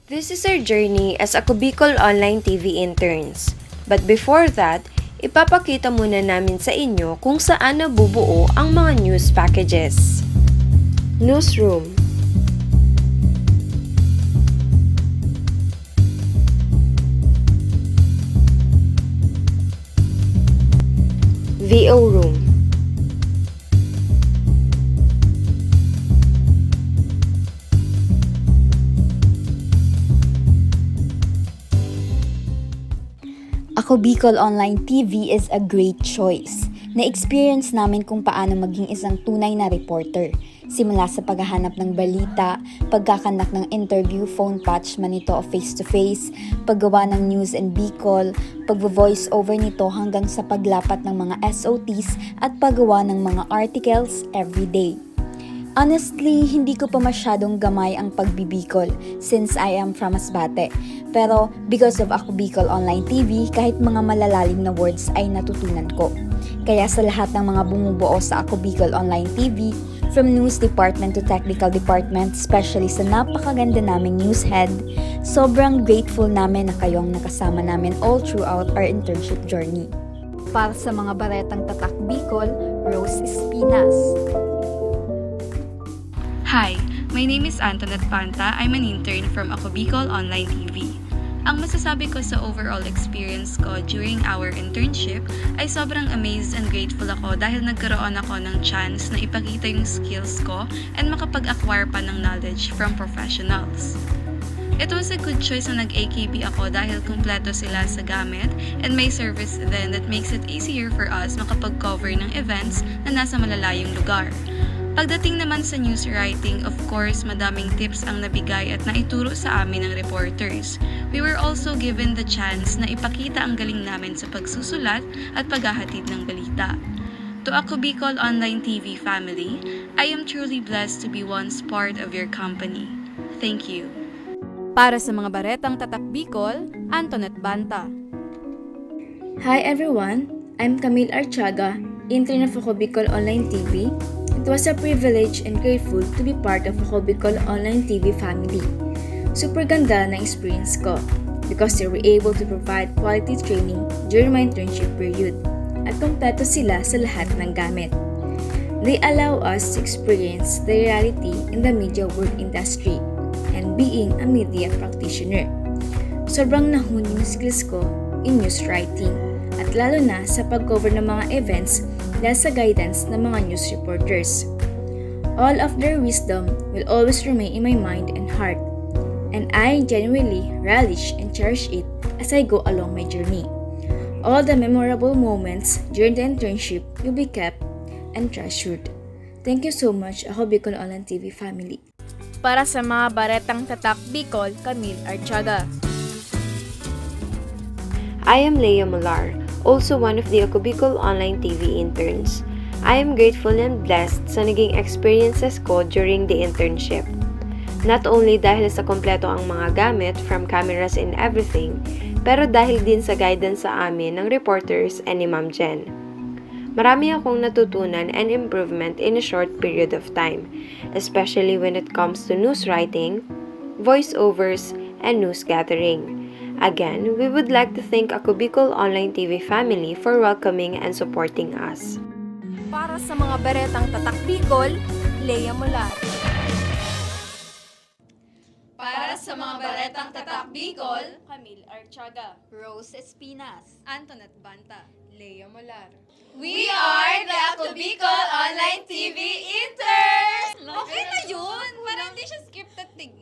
This is our journey as Ako Bicol Online TV interns. But before that, ipapakita muna namin sa inyo kung saan nabubuo ang mga news packages. Newsroom, VO Room, Ako Bicol Online TV is a great choice. Na-experience namin kung paano maging isang tunay na reporter. Simula sa paghahanap ng balita, pagkakandak ng interview, phone patch man ito o face-to-face, paggawa ng news in Bicol, pag-voice over nito hanggang sa paglapat ng mga SOTs at paggawa ng mga articles everyday. Honestly, hindi ko pa masyadong gamay ang pagbibicol since I am from Masbate. Pero because of Ako Bicol Online TV, kahit mga malalalim na words ay natutunan ko. Kaya sa lahat ng mga bumubuo sa Ako Bicol Online TV, from news department to technical department, especially sa napakaganda naming news head, sobrang grateful namin na kayong nakasama namin all throughout our internship journey. Para sa mga baretang tatak Bicol, Rose Espinas. Hi, my name is Antoinette Panta. I'm an intern from Ako Bicol Online TV. Ang masasabi ko sa overall experience ko during our internship ay sobrang amazed and grateful ako dahil nagkaroon ako ng chance na ipakita yung skills ko and makapag-acquire pa ng knowledge from professionals. It was a good choice na nag-AKB ako dahil kumpleto sila sa gamit and may service then that makes it easier for us makapag-cover ng events na nasa malalayong lugar. Pagdating naman sa news writing, of course, madaming tips ang nabigay at naituro sa amin ng reporters. We were also given the chance na ipakita ang galing namin sa pagsusulat at paghahatid ng balita. To Ako Bicol Online TV family, I am truly blessed to be once part of your company. Thank you. Para sa mga baretang tatak Bicol, Antoinette Banta. Hi everyone, I'm Camille Archaga, intern of Ako Bicol Online TV. It was a privilege and grateful to be part of Ako Bicol Online TV family. Super ganda na experience ko because they were able to provide quality training during my internship period at kompleto sila sa lahat ng gamit. They allow us to experience the reality in the media world industry and being a media practitioner. Sobrang nahon yung skills ko in news writing at lalo na sa pag-cover ng mga events dahil sa guidance ng mga news reporters. All of their wisdom will always remain in my mind and heart, and I genuinely relish and cherish it as I go along my journey. All the memorable moments during the internship will be kept and treasured. Thank you so much, Ako Bicol Online TV family. Para sa mga baretang tatak Bicol, Camille Archaga. I am Leia Molar, also one of the Ako Bicol Online TV interns. I am grateful and blessed sa naging experiences ko during the internship. Not only dahil sa kompleto ang mga gamit from cameras and everything, pero dahil din sa guidance sa amin ng reporters and ni Ma'am Jen. Marami akong natutunan and improvement in a short period of time, especially when it comes to news writing, voiceovers, and news gathering. Again, we would like to thank Ako Bicol Online TV family for welcoming and supporting us. Para sa mga baretang tatak Bicol, Leia Molar. Para sa mga baretang tatak Bicol, Camille Archaga. Rose Espinas. Antoinette Banta. we are the Ako Bicol